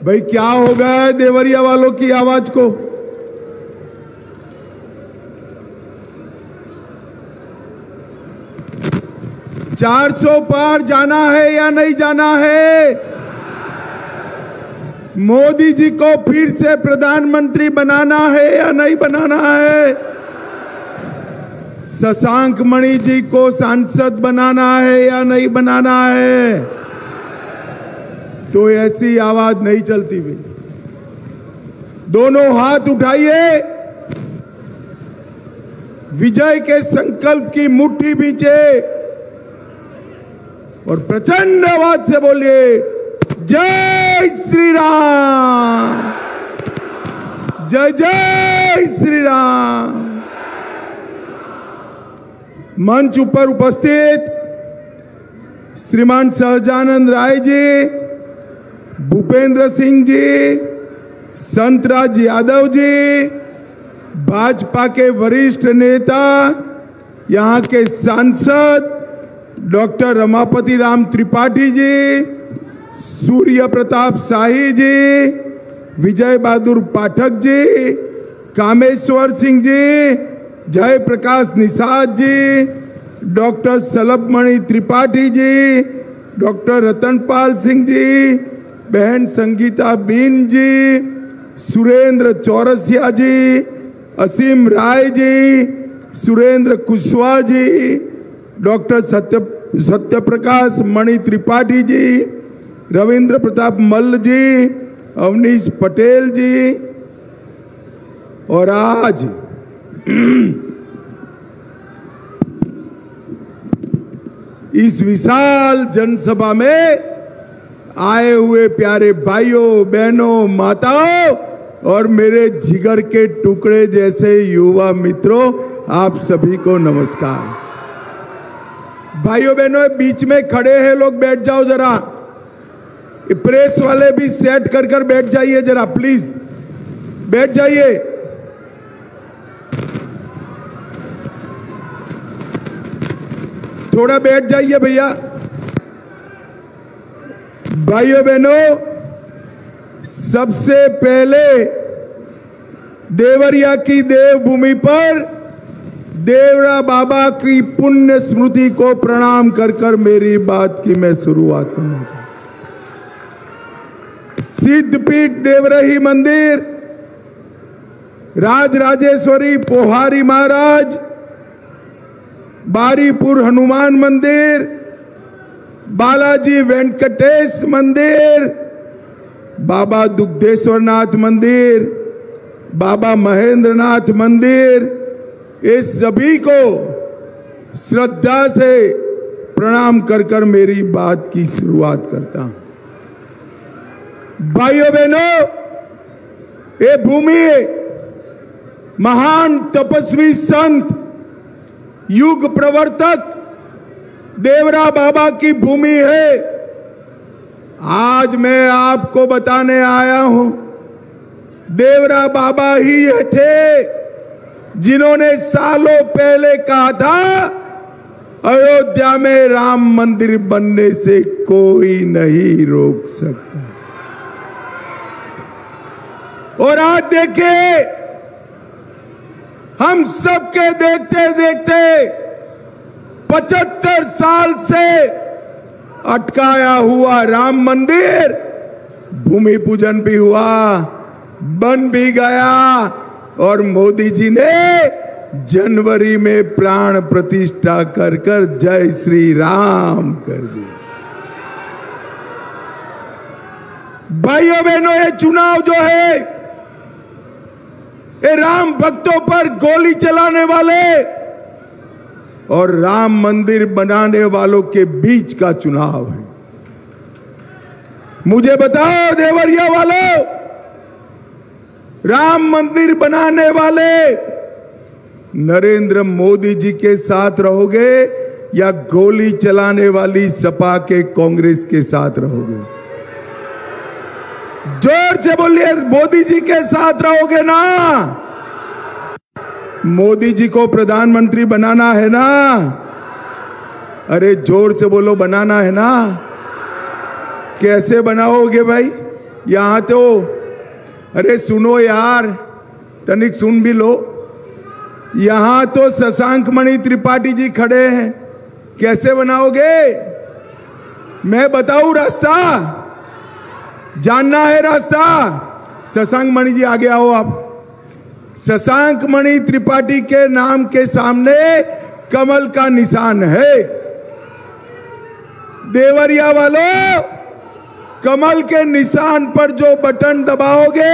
भाई क्या हो गया है देवरिया वालों की आवाज को? चार 400 पार जाना है या नहीं जाना है? मोदी जी को फिर से प्रधानमंत्री बनाना है या नहीं बनाना है? शशांक मणि जी को सांसद बनाना है या नहीं बनाना है? तो ऐसी आवाज नहीं चलती भाई। दोनों हाथ उठाइए, विजय के संकल्प की मुट्ठी बीचे और प्रचंड आवाज से बोलिए जय श्री राम, जय जय श्री राम। मंच ऊपर उपस्थित श्रीमान सहजानंद राय जी, भूपेंद्र सिंह जी, संतराज यादव जी, भाजपा के वरिष्ठ नेता, यहाँ के सांसद doctor Ramapati Ram Tripathi ji, Surya Pratap Shahi ji, Vijay Bahadur Pathak ji, Kameshwar Singh ji, Jai Prakash Nishad ji, doctor Salabhmani Tripathi ji, doctor Ratanpal Singh ji, बहन संगीता बीन जी, सुरेंद्र चौरसिया जी, असीम राय जी, सुरेंद्र कुशवाहा जी, डॉक्टर सत्यप्रकाश मणि त्रिपाठी जी, रविंद्र प्रताप मल्ल जी, अवनीश पटेल जी। और आज इस विशाल जनसभा में आए हुए प्यारे भाइयों बहनों माताओं और मेरे जिगर के टुकड़े जैसे युवा मित्रों, आप सभी को नमस्कार। भाइयों बहनों, बीच में खड़े हैं लोग, बैठ जाओ जरा। प्रेस वाले भी सेट कर कर बैठ जाइए जरा, प्लीज बैठ जाइए। थोड़ा बैठ जाइए भैया। भाइयों बहनों, सबसे पहले देवरिया की देवभूमि पर देवरा बाबा की पुण्य स्मृति को प्रणाम कर कर मेरी बात की मैं शुरुआत करूंगा। सिद्धपीठ देवरही मंदिर, राजराजेश्वरी पोहारी महाराज, बारीपुर हनुमान मंदिर, बालाजी वेंकटेश मंदिर, बाबा दुग्धेश्वरनाथ मंदिर, बाबा महेंद्रनाथ मंदिर, इस सभी को श्रद्धा से प्रणाम कर कर मेरी बात की शुरुआत करता हूं। भाइयों बहनों, ये भूमि महान तपस्वी संत युग प्रवर्तक देवरा बाबा की भूमि है। आज मैं आपको बताने आया हूं, देवरा बाबा ही थे जिन्होंने सालों पहले कहा था अयोध्या में राम मंदिर बनने से कोई नहीं रोक सकता। और आज देखिए, हम सबके देखते देखते 75 साल से अटकाया हुआ राम मंदिर भूमि पूजन भी हुआ, बन भी गया और मोदी जी ने जनवरी में प्राण प्रतिष्ठा कर कर जय श्री राम कर दिया। भाइयों बहनों, ये चुनाव जो है, ये राम भक्तों पर गोली चलाने वाले और राम मंदिर बनाने वालों के बीच का चुनाव है। मुझे बताओ देवरिया वालों, राम मंदिर बनाने वाले नरेंद्र मोदी जी के साथ रहोगे या गोली चलाने वाली सपा के कांग्रेस के साथ रहोगे? जोर से बोलिए, मोदी जी के साथ रहोगे ना? मोदी जी को प्रधानमंत्री बनाना है ना? अरे जोर से बोलो, बनाना है ना? कैसे बनाओगे भाई? यहां तो, अरे सुनो यार, तनिक सुन भी लो। यहां तो शशांक मणि त्रिपाठी जी खड़े हैं, कैसे बनाओगे? मैं बताऊं रास्ता? जानना है रास्ता? शशांक मणि जी आगे आओ आप। शशांक मणि त्रिपाठी के नाम के सामने कमल का निशान है। देवरिया वालों, कमल के निशान पर जो बटन दबाओगे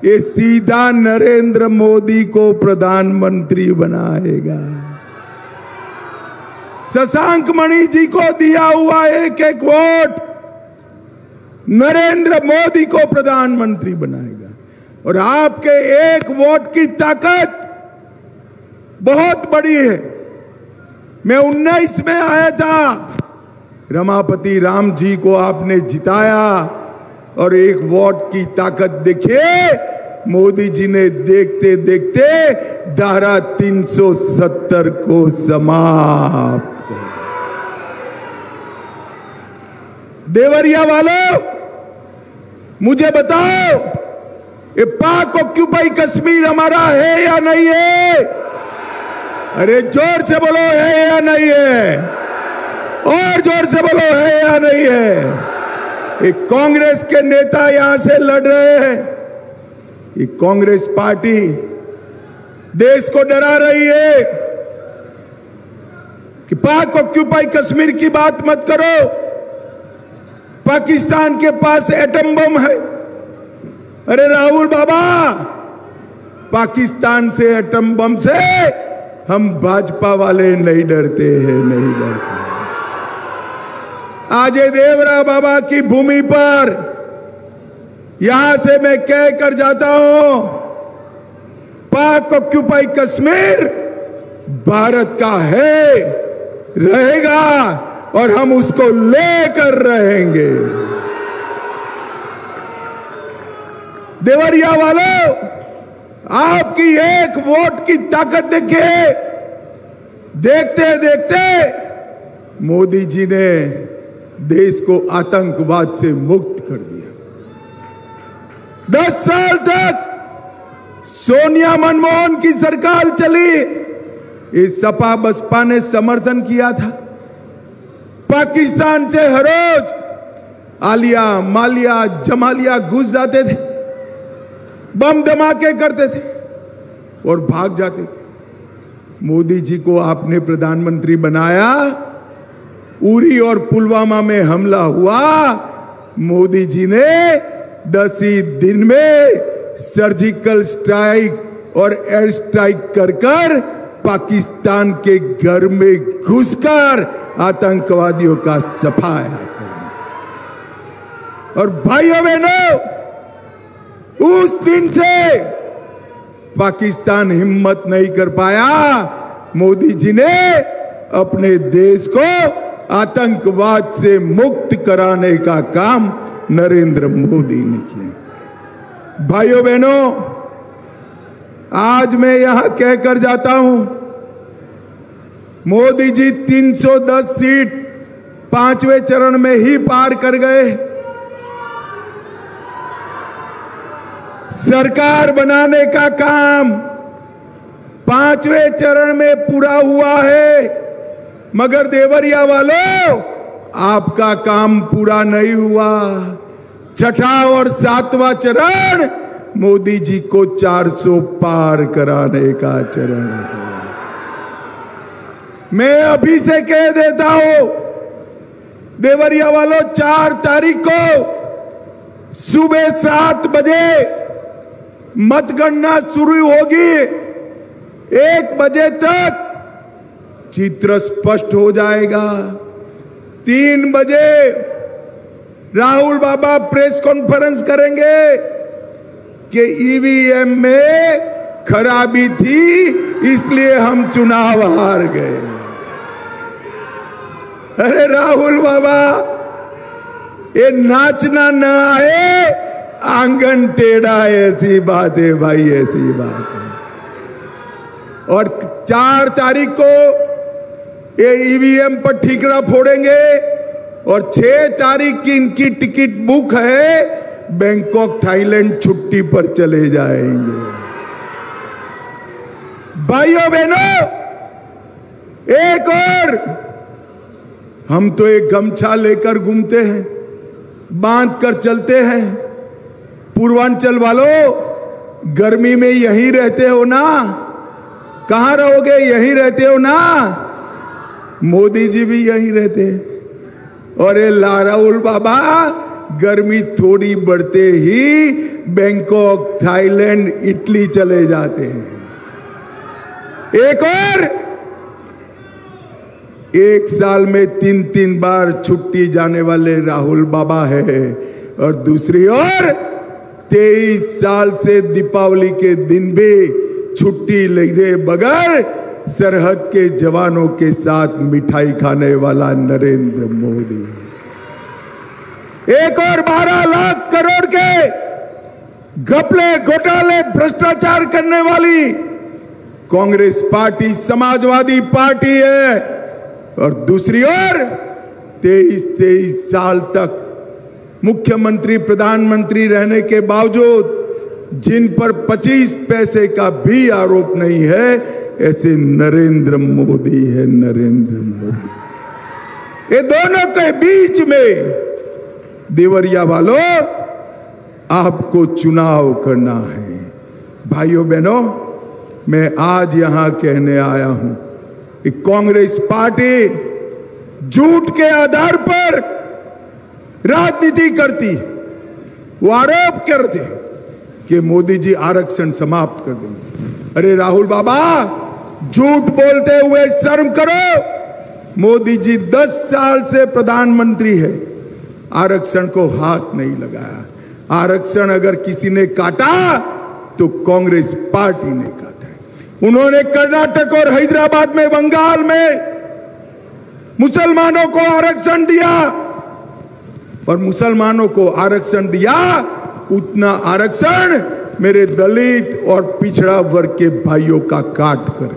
ये सीधा नरेंद्र मोदी को प्रधानमंत्री बनाएगा। शशांक मणि जी को दिया हुआ एक एक वोट नरेंद्र मोदी को प्रधानमंत्री बनाएगा। और आपके एक वोट की ताकत बहुत बड़ी है। मैं 19 में आया था, रमापति राम जी को आपने जिताया और एक वोट की ताकत देखिए, मोदी जी ने देखते देखते धारा 370 को समाप्त कर दिया। देवरिया वालों, मुझे बताओ, ये पाक ऑक्यूपाई कश्मीर हमारा है या नहीं है? अरे जोर से बोलो, है या नहीं है? और जोर से बोलो, है या नहीं है? एक कांग्रेस के नेता यहां से लड़ रहे हैं। ये कांग्रेस पार्टी देश को डरा रही है कि पाक ऑक्यूपाई कश्मीर की बात मत करो, पाकिस्तान के पास एटम बम है। अरे राहुल बाबा, पाकिस्तान से एटम बम से हम भाजपा वाले नहीं डरते हैं, नहीं डरते। आज देवरा बाबा की भूमि पर यहां से मैं कह कर जाता हूं, पाक ऑक्यूपाई कश्मीर भारत का है, रहेगा और हम उसको लेकर रहेंगे। देवरिया वालों, आपकी एक वोट की ताकत देखिए। देखते देखते मोदी जी ने देश को आतंकवाद से मुक्त कर दिया। 10 साल तक सोनिया मनमोहन की सरकार चली, इस सपा बसपा ने समर्थन किया था। पाकिस्तान से हर रोज आलिया मालिया जमालिया घुस जाते थे, बम धमाके करते थे और भाग जाते थे। मोदी जी को आपने प्रधानमंत्री बनाया, उरी और पुलवामा में हमला हुआ, मोदी जी ने 10 ही दिन में सर्जिकल स्ट्राइक और एयर स्ट्राइक कर कर पाकिस्तान के घर में घुसकर आतंकवादियों का सफाया कर दिया। और भाइयों बहनों, उस दिन से पाकिस्तान हिम्मत नहीं कर पाया। मोदी जी ने अपने देश को आतंकवाद से मुक्त कराने का काम नरेंद्र मोदी ने किया। भाइयों बहनों, आज मैं यहां कहकर जाता हूं, मोदी जी 310 सीट 5वें चरण में ही पार कर गए। सरकार बनाने का काम 5वें चरण में पूरा हुआ है, मगर देवरिया वालों, आपका काम पूरा नहीं हुआ। 6ठा और 7वां चरण मोदी जी को 400 पार कराने का चरण है। मैं अभी से कह देता हूं, देवरिया वालों, 4 तारीख को सुबह 7 बजे मतगणना शुरू होगी। 1 बजे तक चित्र स्पष्ट हो जाएगा। 3 बजे राहुल बाबा प्रेस कॉन्फ्रेंस करेंगे कि ईवीएम में खराबी थी, इसलिए हम चुनाव हार गए। अरे राहुल बाबा, ये नाचना न आए, आंगन टेढ़ा, ऐसी बात है भाई, ऐसी बात है। और 4 तारीख को ये ईवीएम पर ठीकरा फोड़ेंगे और 6 तारीख की इनकी टिकट बुक है, बैंकॉक थाईलैंड छुट्टी पर चले जाएंगे। भाइयों बहनों, एक और, हम तो एक गमछा लेकर घूमते हैं, बांध कर चलते हैं। पूर्वांचल वालों, गर्मी में यहीं रहते हो ना? कहां रहोगे? यहीं रहते हो ना? मोदी जी भी यहीं रहते हैं। और ये राहुल बाबा गर्मी थोड़ी बढ़ते ही बैंकॉक, थाईलैंड, इटली चले जाते हैं। एक और, एक साल में 3-3 बार छुट्टी जाने वाले राहुल बाबा है। और दूसरी ओर 23 साल से दीपावली के दिन भी छुट्टी लेके बगैर सरहद के जवानों के साथ मिठाई खाने वाला नरेंद्र मोदी। एक और 12 लाख करोड़ के घपले, घोटाले, भ्रष्टाचार करने वाली कांग्रेस पार्टी समाजवादी पार्टी है। और दूसरी ओर 23 साल तक मुख्यमंत्री, प्रधानमंत्री रहने के बावजूद जिन पर 25 पैसे का भी आरोप नहीं है, ऐसे नरेंद्र मोदी है, नरेंद्र मोदी। ये दोनों के बीच में देवरिया वालों, आपको चुनाव करना है। भाइयों बहनों, मैं आज यहां कहने आया हूं कि कांग्रेस पार्टी झूठ के आधार पर राजनीति करती। वो आरोप करते कि मोदी जी आरक्षण समाप्त कर देंगे। अरे राहुल बाबा, झूठ बोलते हुए शर्म करो। मोदी जी 10 साल से प्रधानमंत्री है, आरक्षण को हाथ नहीं लगाया। आरक्षण अगर किसी ने काटा तो कांग्रेस पार्टी ने काटा। उन्होंने कर्नाटक और हैदराबाद में, बंगाल में मुसलमानों को आरक्षण दिया, और मुसलमानों को आरक्षण दिया उतना आरक्षण मेरे दलित और पिछड़ा वर्ग के भाइयों का काट कर।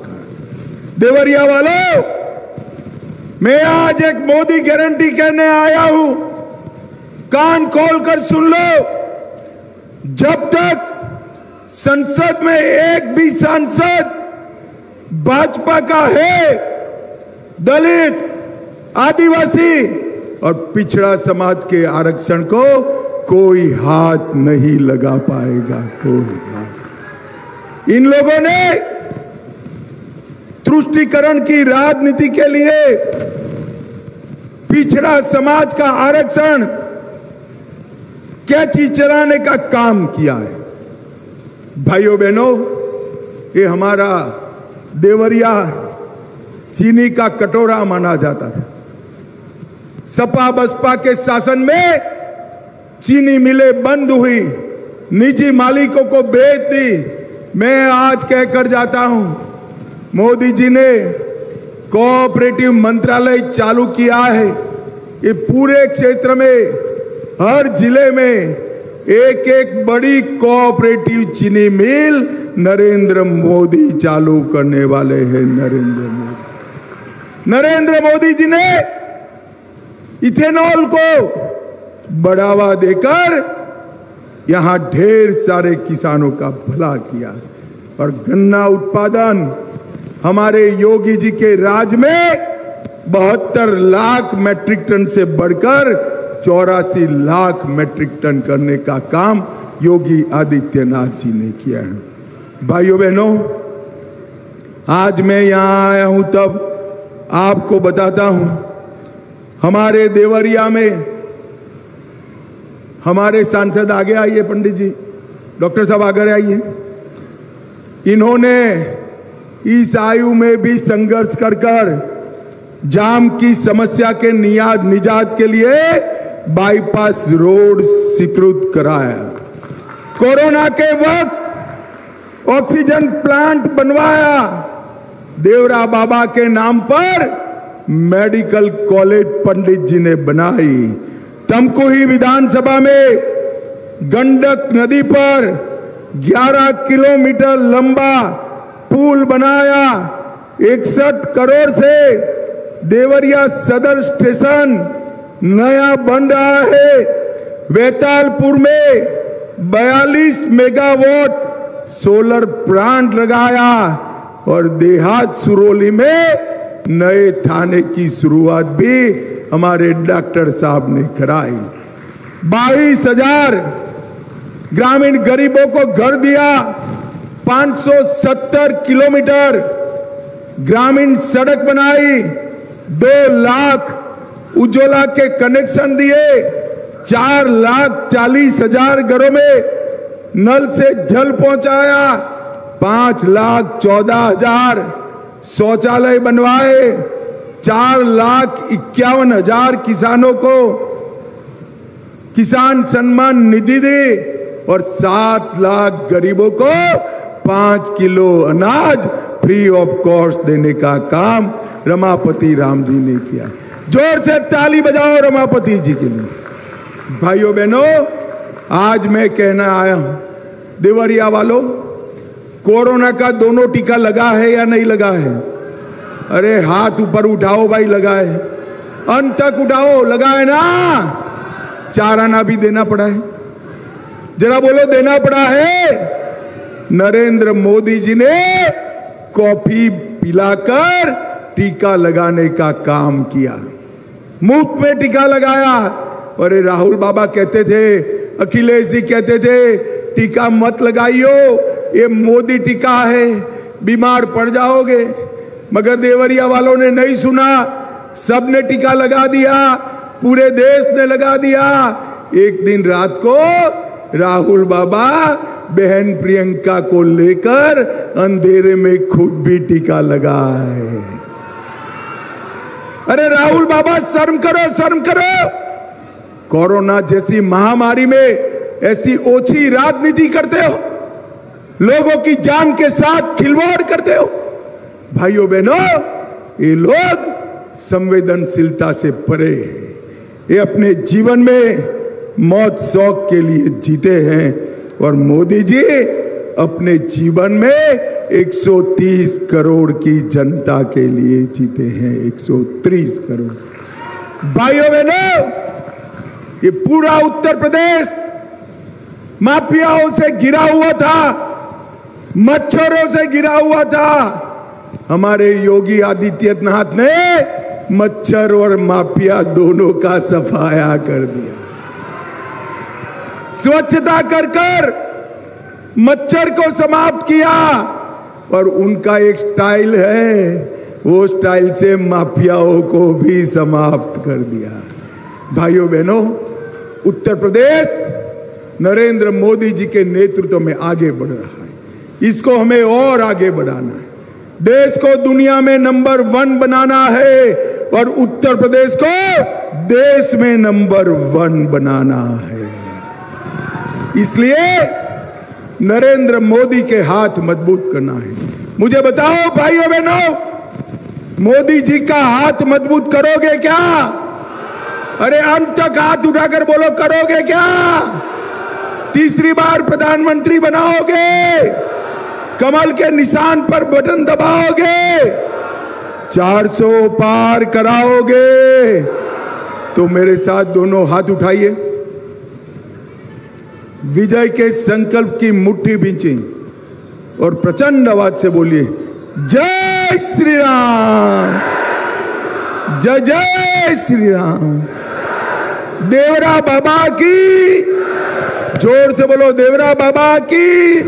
देवरिया वालों, मैं आज एक मोदी गारंटी कहने आया हूं, कान खोलकर सुन लो। जब तक संसद में एक भी सांसद भाजपा का है, दलित, आदिवासी और पिछड़ा समाज के आरक्षण को कोई हाथ नहीं लगा पाएगा। कोई हाथ। इन लोगों ने तुष्टीकरण की राजनीति के लिए पिछड़ा समाज का आरक्षण कैची चलाने का काम किया है। भाइयों बहनों, ये हमारा देवरिया चीनी का कटोरा माना जाता था। सपा बसपा के शासन में चीनी मिलें बंद हुई, निजी मालिकों को बेच दी। मैं आज कहकर जाता हूं, मोदी जी ने कोऑपरेटिव मंत्रालय चालू किया है। ये पूरे क्षेत्र में, हर जिले में एक एक बड़ी कोऑपरेटिव चीनी मिल नरेंद्र मोदी चालू करने वाले हैं। नरेंद्र मोदी जी ने इथेनॉल को बढ़ावा देकर यहां ढेर सारे किसानों का भला किया। और गन्ना उत्पादन हमारे योगी जी के राज में 72 लाख मैट्रिक टन से बढ़कर 84 लाख मैट्रिक टन करने का काम योगी आदित्यनाथ जी ने किया है। भाइयों बहनों, आज मैं यहां आया हूं तब आपको बताता हूं, हमारे देवरिया में हमारे सांसद आगे आइए, पंडित जी, डॉक्टर साहब आगे आइए। इन्होंने इस आयु में भी संघर्ष कर कर जाम की समस्या के निजात के लिए बाईपास रोड स्वीकृत कराया। कोरोना के वक्त ऑक्सीजन प्लांट बनवाया। देवरा बाबा के नाम पर मेडिकल कॉलेज पंडित जी ने बनाई। तमकुही विधानसभा में गंडक नदी पर 11 किलोमीटर लंबा पुल बनाया। 61 करोड़ से देवरिया सदर स्टेशन नया बन रहा है। वेतालपुर में 42 मेगावाट सोलर प्लांट लगाया और देहात सुरोली में नए थाने की शुरुआत भी हमारे डॉक्टर साहब ने कराई। 22,000 ग्रामीण गरीबों को घर दिया। 570 किलोमीटर ग्रामीण सड़क बनाई। 2 लाख उज्ज्वला के कनेक्शन दिए। 4,40,000 घरों में नल से जल पहुंचाया। 5,14,000 शौचालय बनवाए। 4,51,000 किसानों को किसान सम्मान निधि दी और 7 लाख गरीबों को 5 किलो अनाज फ्री ऑफ कॉस्ट देने का काम रमापति राम जी ने किया। जोर से ताली बजाओ रमापति जी के लिए। भाइयों बहनों, आज मैं कहना आया हूं, देवरिया वालों, कोरोना का दोनों टीका लगा है या नहीं लगा है? अरे हाथ ऊपर उठाओ भाई, लगा है। अंत तक उठाओ, लगा है ना? 4 आना भी देना पड़ा है। जरा बोलो, देना पड़ा है। नरेंद्र मोदी जी ने कॉफी पिलाकर टीका लगाने का काम किया, मुफ्त में टीका लगाया। और राहुल बाबा कहते थे, अखिलेश जी कहते थे, टीका मत लगाइयो, ये मोदी टीका है, बीमार पड़ जाओगे। मगर देवरिया वालों ने नहीं सुना, सबने टीका लगा दिया, पूरे देश ने लगा दिया। एक दिन रात को राहुल बाबा बहन प्रियंका को लेकर अंधेरे में खुद भी टीका लगाए। अरे राहुल बाबा, शर्म करो, शर्म करो। कोरोना जैसी महामारी में ऐसी ओछी राजनीति करते हो, लोगों की जान के साथ खिलवाड़ करते हो। भाइयों बहनों, ये लोग संवेदनशीलता से परे हैं। ये अपने जीवन में मौत शौक के लिए जीते हैं और मोदी जी अपने जीवन में 130 करोड़ की जनता के लिए जीते हैं। 130 करोड़। भाइयों बहनों, ये पूरा उत्तर प्रदेश माफियाओं से घिरा हुआ था, मच्छरों से घिरा हुआ था। हमारे योगी आदित्यनाथ ने मच्छर और माफिया दोनों का सफाया कर दिया। स्वच्छता कर कर मच्छर को समाप्त किया। और उनका एक स्टाइल है, वो स्टाइल से माफियाओं को भी समाप्त कर दिया। भाइयों बहनों, उत्तर प्रदेश नरेंद्र मोदी जी के नेतृत्व में आगे बढ़ रहा है। इसको हमें और आगे बढ़ाना है। देश को दुनिया में नंबर 1 बनाना है और उत्तर प्रदेश को देश में नंबर 1 बनाना है। इसलिए नरेंद्र मोदी के हाथ मजबूत करना है। मुझे बताओ भाइयों बहनों, मोदी जी का हाथ मजबूत करोगे क्या? अरे अंत तक हाथ उठाकर बोलो, करोगे क्या? तीसरी बार प्रधानमंत्री बनाओगे? कमल के निशान पर बटन दबाओगे? 400 पार कराओगे? तो मेरे साथ दोनों हाथ उठाइए, विजय के संकल्प की मुट्ठी बींचे और प्रचंड आवाज से बोलिए, जय श्री राम, जय जय श्री राम। देवरा बाबा की, जोर से बोलो, देवरा बाबा की।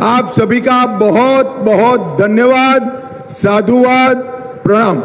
आप सभी का बहुत बहुत धन्यवाद, साधुवाद, प्रणाम।